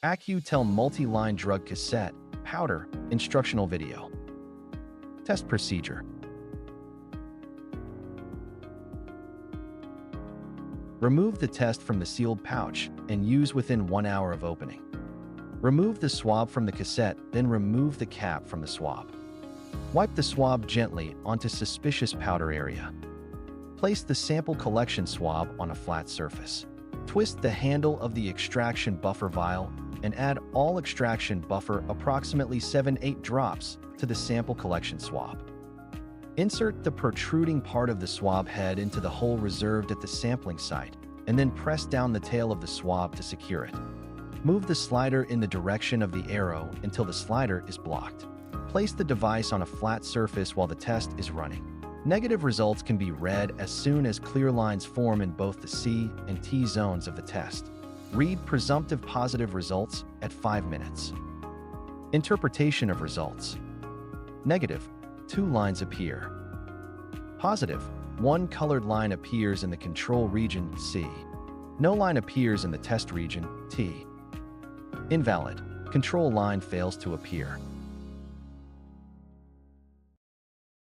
Accu-Tell Multi-Line Drug Cassette, Powder, Instructional Video. Test Procedure. Remove the test from the sealed pouch and use within 1 hour of opening. Remove the swab from the cassette, then remove the cap from the swab. Wipe the swab gently onto suspicious powder area. Place the sample collection swab on a flat surface. Twist the handle of the extraction buffer vial and add all extraction buffer approximately 7-8 drops to the sample collection swab. Insert the protruding part of the swab head into the hole reserved at the sampling site and then press down the tail of the swab to secure it. Move the slider in the direction of the arrow until the slider is blocked. Place the device on a flat surface while the test is running. Negative results can be read as soon as clear lines form in both the C and T zones of the test. Read presumptive positive results at 5 minutes. Interpretation of results. Negative, 2 lines appear. Positive, 1 colored line appears in the control region C. No line appears in the test region T. Invalid, control line fails to appear.